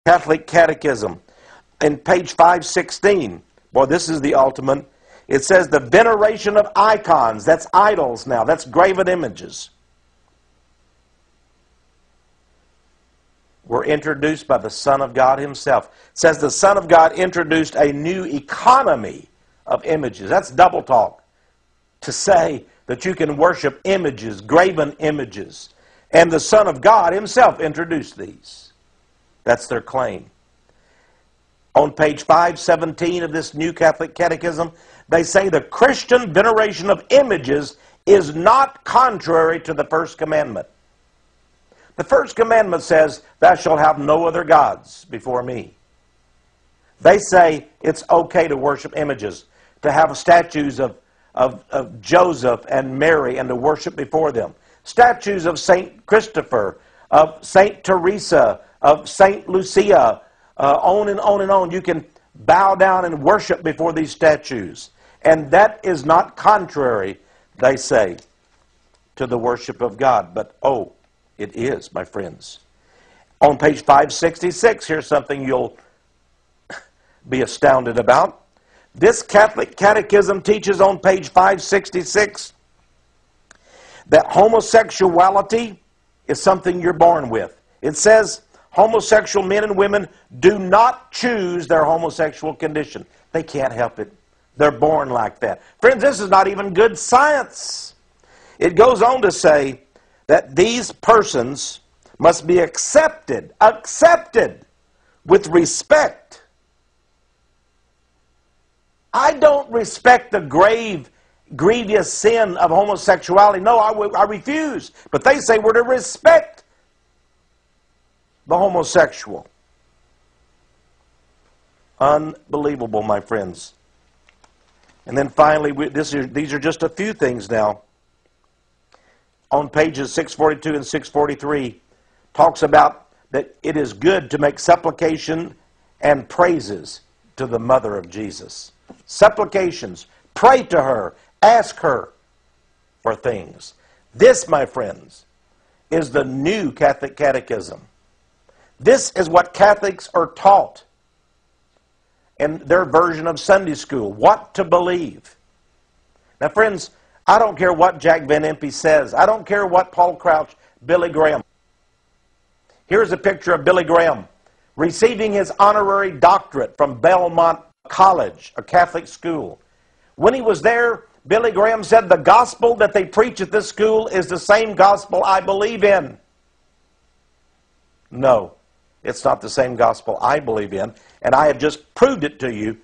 Catholic Catechism, in page 516, boy, this is the ultimate. It says the veneration of icons, that's idols now, that's graven images, were introduced by the Son of God himself. It says the Son of God introduced a new economy of images. That's double talk, to say that you can worship images, graven images. And the Son of God himself introduced these. That's their claim. On page 517 of this New Catholic Catechism, they say the Christian veneration of images is not contrary to the first commandment. The first commandment says, thou shalt have no other gods before me. They say it's okay to worship images, to have statues of Joseph and Mary and to worship before them. Statues of St. Christopher, of St. Teresa, of St. Lucia, on and on and on. You can bow down and worship before these statues. And that is not contrary, they say, to the worship of God. But, oh, it is, my friends. On page 566, here's something you'll be astounded about. This Catholic Catechism teaches on page 566 that homosexuality is something you're born with. It says homosexual men and women do not choose their homosexual condition. They can't help it. They're born like that. Friends, this is not even good science. It goes on to say that these persons must be accepted with respect. I don't respect the grievous sin of homosexuality. No, I refuse. But they say we're to respect the homosexual. Unbelievable, my friends. And then finally, these are just a few things now. On pages 642 and 643, talks about that it is good to make supplication and praises to the mother of Jesus. Supplications. Pray to her. Ask her for things. This, my friends, is the new Catholic Catechism. This is what Catholics are taught in their version of Sunday school. What to believe. Now, friends, I don't care what Jack Van Impe says. I don't care what Paul Crouch, Billy Graham. Here's a picture of Billy Graham receiving his honorary doctorate from Belmont College, a Catholic school. When he was there, Billy Graham said, the gospel that they preach at this school is the same gospel I believe in. No, it's not the same gospel I believe in, and I have just proved it to you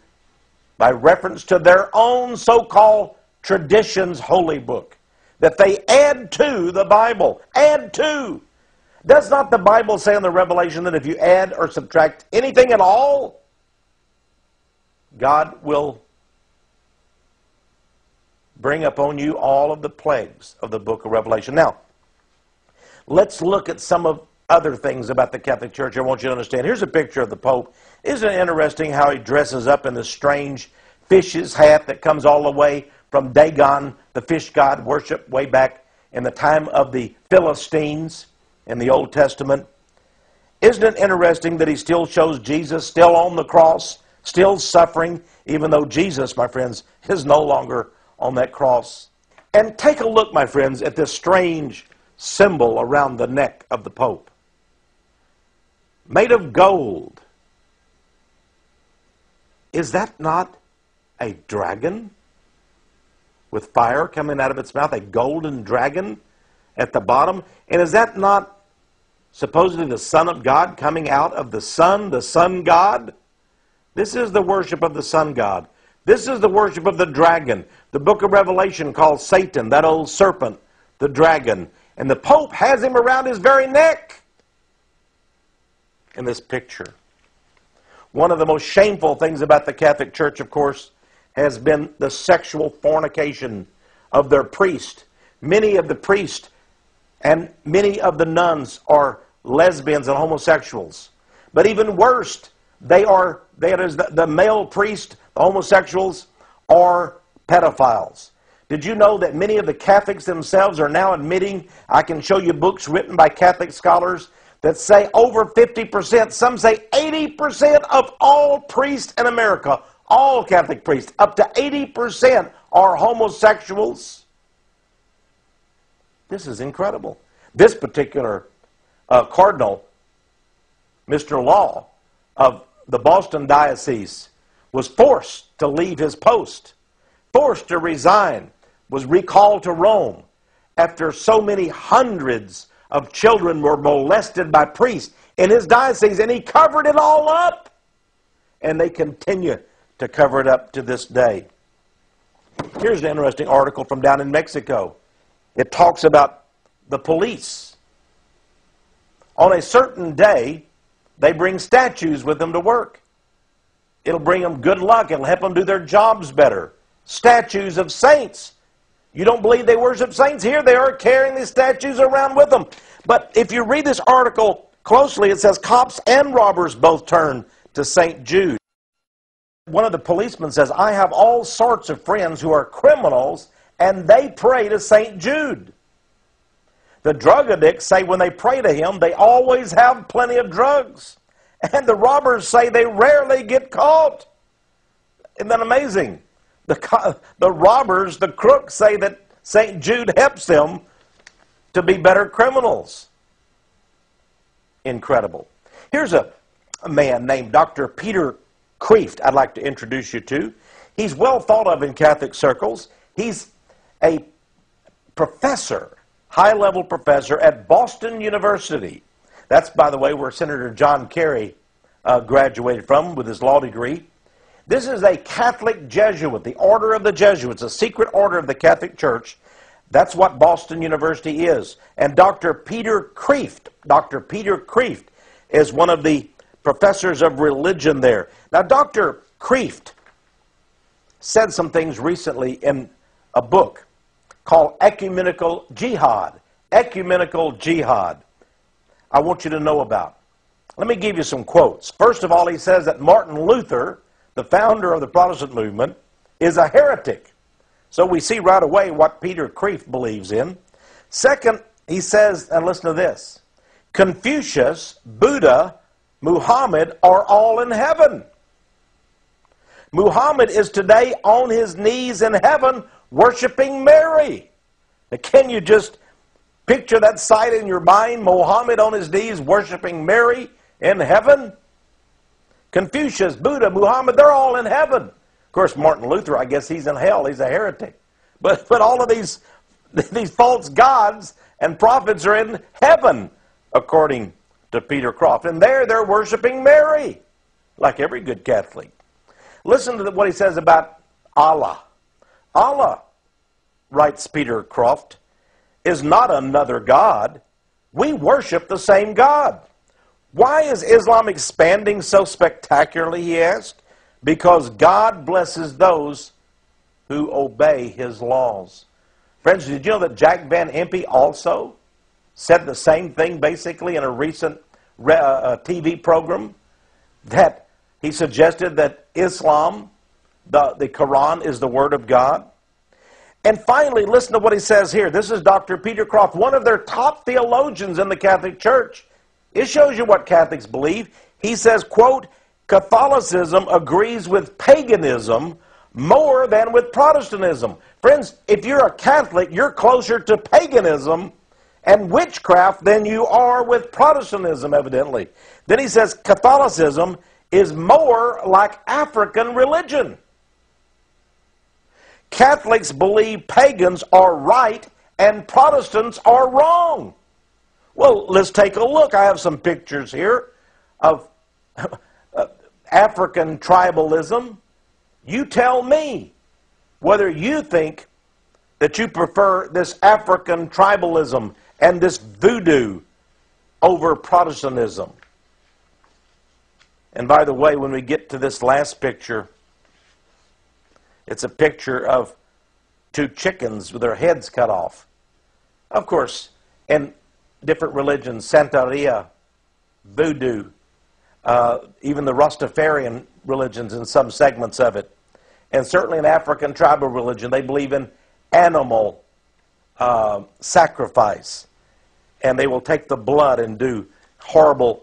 by reference to their own so-called tradition's holy book that they add to the Bible. Add to. Does not the Bible say in the Revelation that if you add or subtract anything at all, God will bring upon you all of the plagues of the book of Revelation? Now, let's look at some of other things about the Catholic Church I want you to understand. Here's a picture of the Pope. Isn't it interesting how he dresses up in this strange fish's hat that comes all the way from Dagon, the fish god worship way back in the time of the Philistines in the Old Testament? Isn't it interesting that he still shows Jesus still on the cross, still suffering, even though Jesus, my friends, is no longer on that cross? And take a look, my friends, at this strange symbol around the neck of the Pope. Made of gold. Is that not a dragon with fire coming out of its mouth? A golden dragon at the bottom? And is that not supposedly the Son of God coming out of the sun God? This is the worship of the sun God. This is the worship of the dragon. The book of Revelation calls Satan, that old serpent, the dragon. And the Pope has him around his very neck in this picture. One of the most shameful things about the Catholic Church, of course, has been the sexual fornication of their priest. Many of the priests and many of the nuns are lesbians and homosexuals. But even worse, the male priest, the homosexuals, are pedophiles. Did you know that many of the Catholics themselves are now admitting, I can show you books written by Catholic scholars, that say over 50%, some say 80% of all priests in America, all Catholic priests, up to 80% are homosexuals. This is incredible. This particular cardinal, Mr. Law of the Boston Diocese, was forced to leave his post, forced to resign, was recalled to Rome after so many hundreds of children were molested by priests in his diocese, and he covered it all up. And they continue to cover it up to this day. Here's an interesting article from down in Mexico. It talks about the police. On a certain day, they bring statues with them to work. It'll bring them good luck. It'll help them do their jobs better. Statues of saints. You don't believe they worship saints? Here they are carrying these statues around with them. But if you read this article closely, it says cops and robbers both turn to St. Jude. One of the policemen says, I have all sorts of friends who are criminals, and they pray to St. Jude. The drug addicts say when they pray to him, they always have plenty of drugs. And the robbers say they rarely get caught. Isn't that amazing? The robbers, the crooks, say that St. Jude helps them to be better criminals. Incredible. Here's a man named Dr. Peter Kreeft I'd like to introduce you to. He's well thought of in Catholic circles. He's a professor, high-level professor at Boston University. That's, by the way, where Senator John Kerry graduated from with his law degree. This is a Catholic Jesuit, the Order of the Jesuits, a secret order of the Catholic Church. That's what Boston University is. And Dr. Peter Kreeft is one of the professors of religion there. Now, Dr. Kreeft said some things recently in a book called Ecumenical Jihad. Ecumenical Jihad. I want you to know about. Let me give you some quotes. First of all, he says that Martin Luther, the founder of the Protestant movement, is a heretic. So we see right away what Peter Kreeft believes in. Second, he says, and listen to this, Confucius, Buddha, Muhammad are all in heaven. Muhammad is today on his knees in heaven worshiping Mary. Now, can you just picture that sight in your mind? Muhammad on his knees worshiping Mary in heaven? Confucius, Buddha, Muhammad, they're all in heaven. Of course, Martin Luther, I guess he's in hell. He's a heretic. But all of these false gods and prophets are in heaven, according to Peter Kreeft. And they're worshiping Mary, like every good Catholic. Listen to what he says about Allah. Allah, writes Peter Kreeft, is not another God. We worship the same God. Why is Islam expanding so spectacularly, he asked? Because God blesses those who obey his laws. Friends, did you know that Jack Van Impe also said the same thing basically in a recent TV program? That he suggested that Islam, the Quran, is the Word of God. And finally, listen to what he says here. This is Dr. Peter Kreeft, one of their top theologians in the Catholic Church. It shows you what Catholics believe. He says, quote, Catholicism agrees with paganism more than with Protestantism. Friends, if you're a Catholic, you're closer to paganism and witchcraft than you are with Protestantism, evidently. Then he says Catholicism is more like African religion. Catholics believe pagans are right and Protestants are wrong. Well, let's take a look. I have some pictures here of African tribalism. You tell me whether you think that you prefer this African tribalism and this voodoo over Protestantism. And by the way, when we get to this last picture, it's a picture of two chickens with their heads cut off. Of course, in different religions, Santeria, voodoo, even the Rastafarian religions in some segments of it, and certainly in African tribal religion, they believe in animal sacrifice. And they will take the blood and do horrible